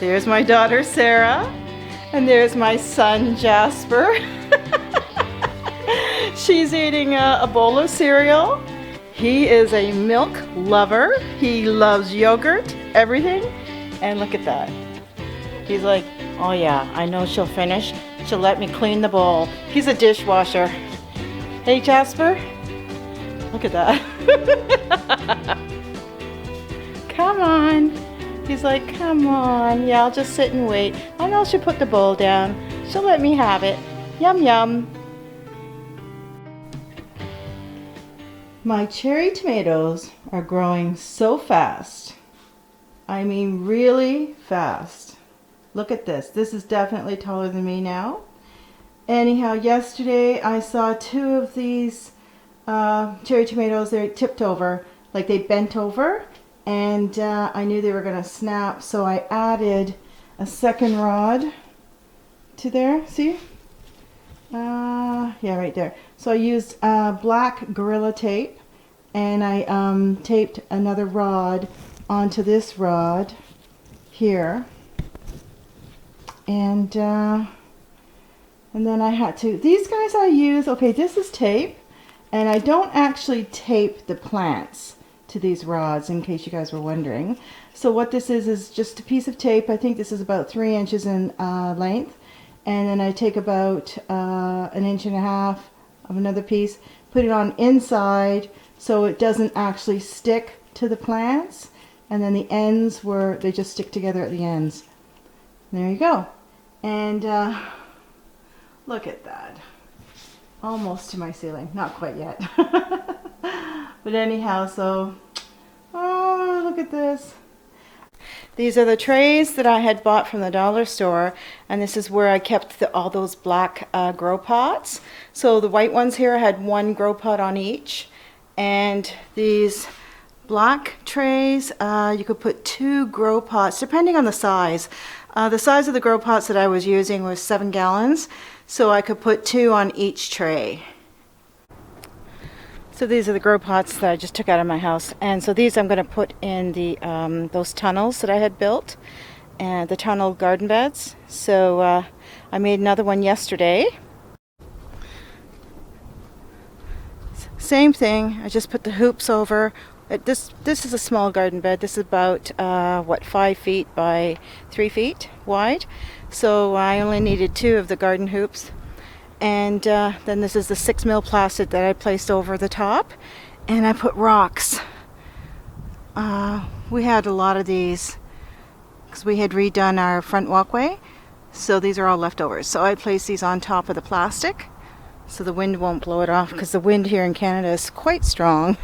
There's my daughter Sarah, and there's my son Jasper. She's eating a bowl of cereal. He is a milk lover. He loves yogurt, everything. And look at that. He's like, oh yeah, I know she'll finish. She'll let me clean the bowl. He's a dishwasher. Hey Jasper, look at that. Come on. He's like, come on. Yeah, I'll just sit and wait. I know she'll put the bowl down. She'll let me have it. Yum yum. My cherry tomatoes are growing so fast. I mean really fast. Look at this. This is definitely taller than me now. Anyhow, yesterday I saw 2 of these cherry tomatoes. They're tipped over, like they bent over, and I knew they were going to snap, so I added a second rod to there. See? Yeah, right there. So I used black Gorilla Tape, and I taped another rod onto this rod here, and then I had to, these guys I use, okay, this is tape, and I don't actually tape the plants to these rods, in case you guys were wondering. So what this is just a piece of tape. I think this is about 3 inches in length, and then I take about 1.5 inches of another piece, put it on inside so it doesn't actually stick to the plants, and then the ends they just stick together at the ends. There you go. And look at that. Almost to my ceiling. Not quite yet. But anyhow, so, oh, look at this. These are the trays that I had bought from the dollar store, and this is where I kept all those black grow pots. So the white ones here had 1 grow pot on each, and these black trays, you could put 2 grow pots, depending on the size. The size of the grow pots that I was using was 7 gallons, so I could put 2 on each tray. So these are the grow pots that I just took out of my house, and so these I'm going to put in the those tunnels that I had built, and the tunnel garden beds. So I made another one yesterday. Same thing. I just put the hoops over. This is a small garden bed. This is about 5 feet by 3 feet wide. So I only needed 2 of the garden hoops. And then this is the 6 mil plastic that I placed over the top, and I put rocks. We had a lot of these because we had redone our front walkway, so these are all leftovers. So I placed these on top of the plastic so the wind won't blow it off, because the wind here in Canada is quite strong.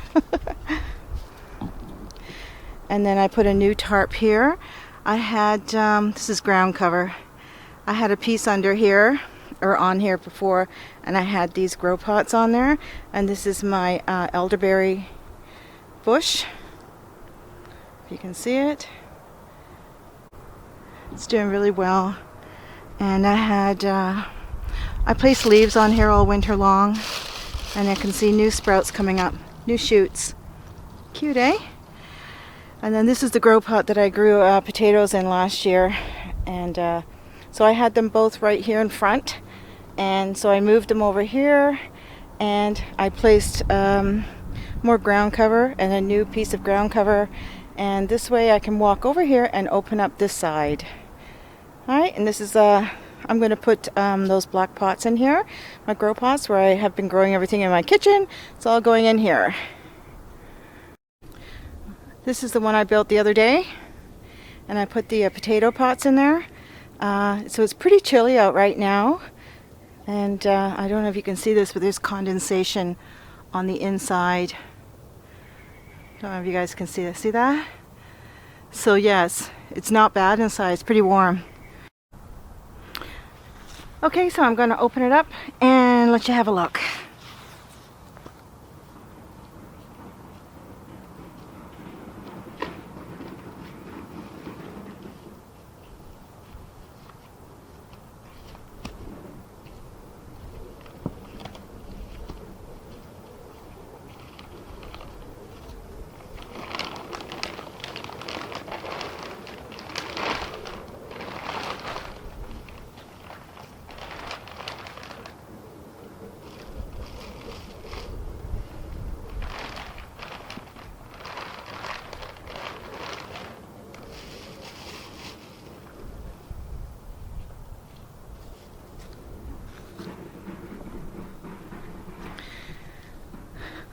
And then I put a new tarp here. I had, this is ground cover. I had a piece under here, or on here before, and I had these grow pots on there, and this is my elderberry bush, if you can see it. It's doing really well. And I had I placed leaves on here all winter long, and I can see new sprouts coming up, new shoots. Cute, eh? And then this is the grow pot that I grew potatoes in last year, and so I had them both right here in front. And so I moved them over here, and I placed more ground cover and a new piece of ground cover, and this way I can walk over here and open up this side. Alright, and this is I'm going to put those black pots in here, my grow pots where I have been growing everything in my kitchen. It's all going in here. This is the one I built the other day, and I put the potato pots in there. So it's pretty chilly out right now. And I don't know if you can see this, but there's condensation on the inside. Don't know if you guys can see this. See that? So yes, it's not bad inside. It's pretty warm. Okay, so I'm going to open it up and let you have a look.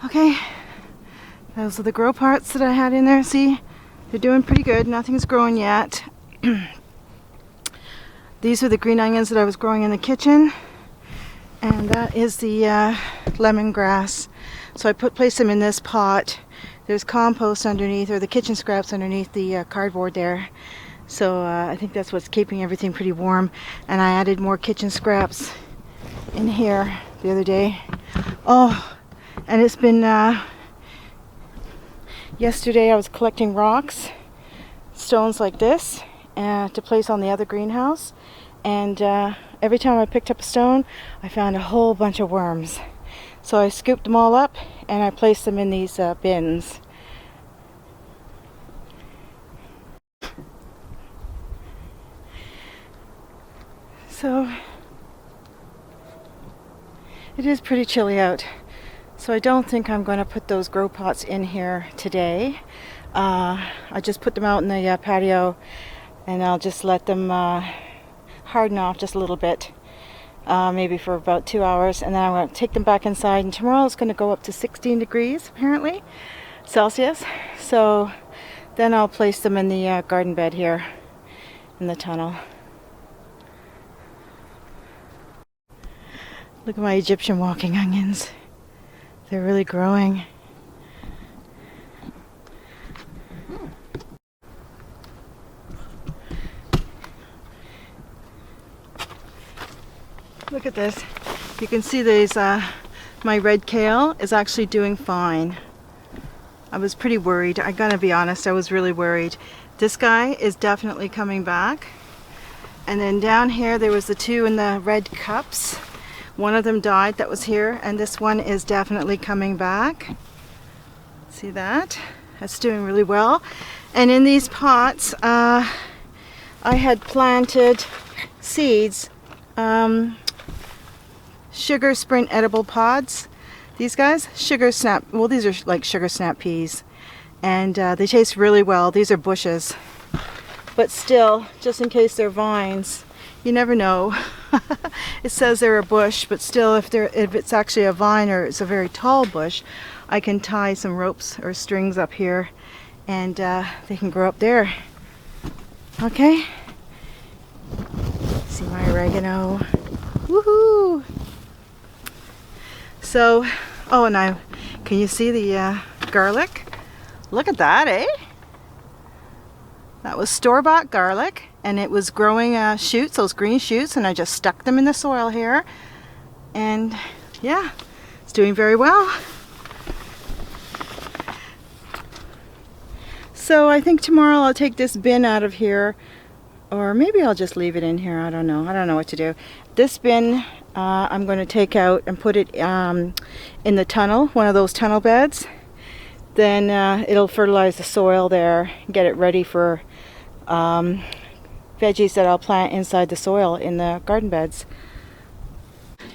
Okay, those are the grow parts that I had in there. See, they're doing pretty good. Nothing's growing yet. These are the green onions that I was growing in the kitchen, and that is the lemongrass. So I placed them in this pot. There's compost underneath, or the kitchen scraps underneath the cardboard there. So I think that's what's keeping everything pretty warm. And I added more kitchen scraps in here the other day. Oh, and it's been yesterday I was collecting rocks, stones like this, to place on the other greenhouse. And every time I picked up a stone, I found a whole bunch of worms. So I scooped them all up and I placed them in these bins. So it is pretty chilly out. So I don't think I'm going to put those grow pots in here today. I just put them out in the patio, and I'll just let them harden off just a little bit. Maybe for about 2 hours, and then I'm going to take them back inside, and tomorrow it's going to go up to 16 degrees apparently Celsius. So then I'll place them in the garden bed here in the tunnel. Look at my Egyptian walking onions. They're really growing. Look at this. You can see these, my red kale is actually doing fine. I was pretty worried. I gotta be honest, I was really worried. This guy is definitely coming back. And then down here there was the two in the red cups. One of them died that was here, and this one is definitely coming back. See that? That's doing really well. And in these pots, I had planted seeds. Sugar Sprint edible pods. These guys, sugar snap, well, these are like sugar snap peas, and they taste really well. These are bushes, but still, just in case they're vines, you never know. It says they're a bush, but still, if it's actually a vine or it's a very tall bush, I can tie some ropes or strings up here, and they can grow up there. Okay. See my oregano. Woohoo! So, oh, and can you see the garlic? Look at that, eh? That was store-bought garlic, and it was growing shoots, those green shoots, and I just stuck them in the soil here. And yeah, it's doing very well. So I think tomorrow I'll take this bin out of here, or maybe I'll just leave it in here. I don't know. I don't know what to do. This bin I'm going to take out and put it in the tunnel, one of those tunnel beds. Then it'll fertilize the soil there, get it ready for veggies that I'll plant inside the soil in the garden beds.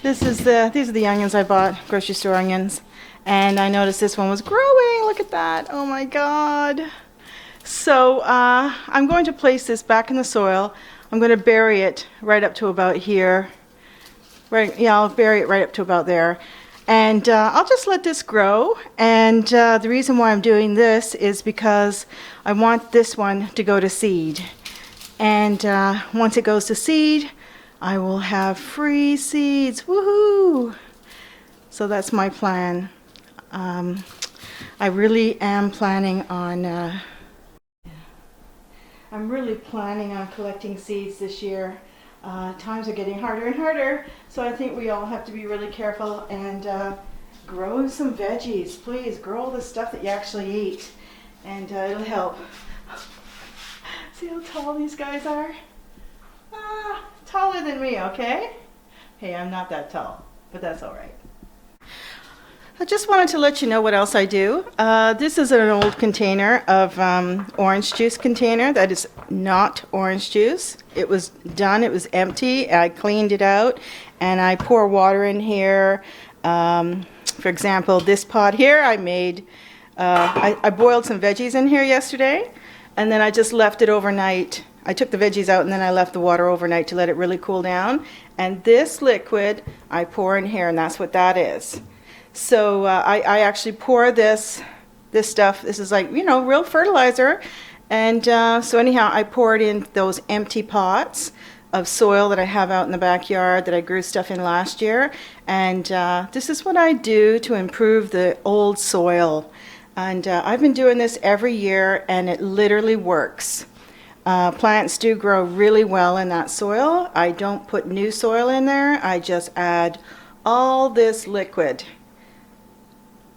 These are the onions I bought, grocery store onions, and I noticed this one was growing. Look at that! Oh my God! So I'm going to place this back in the soil. I'm going to bury it right up to about here. Right, yeah, I'll bury it right up to about there. And I'll just let this grow. And the reason why I'm doing this is because I want this one to go to seed. And once it goes to seed, I will have free seeds. Woohoo! So that's my plan. I really am planning on collecting seeds this year. Times are getting harder and harder, so I think we all have to be really careful and grow some veggies. Please grow all the stuff that you actually eat, and it'll help. See how tall these guys are? Taller than me, okay? Hey, I'm not that tall, but that's all right. I just wanted to let you know what else I do. This is an old container of orange juice container that is not orange juice. It was done, it was empty. I cleaned it out and I pour water in here. For example, this pot here I made, I boiled some veggies in here yesterday, and then I just left it overnight. I took the veggies out and then I left the water overnight to let it really cool down. And this liquid I pour in here, and that's what that is. So I actually pour this stuff. This is like, you know, real fertilizer. And so anyhow, I pour it in those empty pots of soil that I have out in the backyard that I grew stuff in last year. And this is what I do to improve the old soil. And I've been doing this every year, and it literally works. Plants do grow really well in that soil. I don't put new soil in there. I just add all this liquid.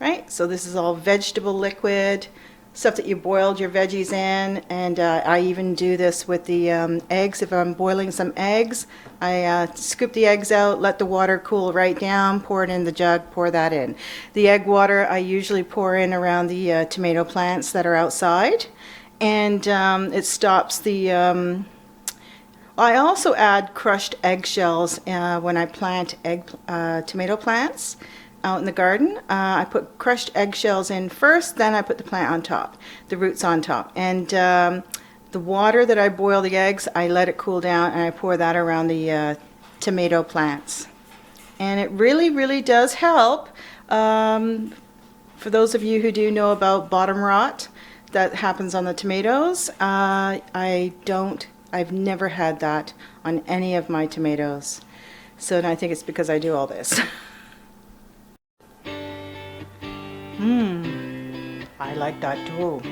Right? So this is all vegetable liquid, stuff that you boiled your veggies in, and I even do this with the eggs. If I'm boiling some eggs, I scoop the eggs out, let the water cool right down, pour it in the jug, pour that in. The egg water I usually pour in around the tomato plants that are outside, and it stops the... I also add crushed eggshells when I plant tomato plants out in the garden. I put crushed eggshells in first, then I put the plant on top, the roots on top. And the water that I boil the eggs, I let it cool down, and I pour that around the tomato plants. And it really, really does help. For those of you who do know about bottom rot that happens on the tomatoes, I've never had that on any of my tomatoes. So I think it's because I do all this. I like that too.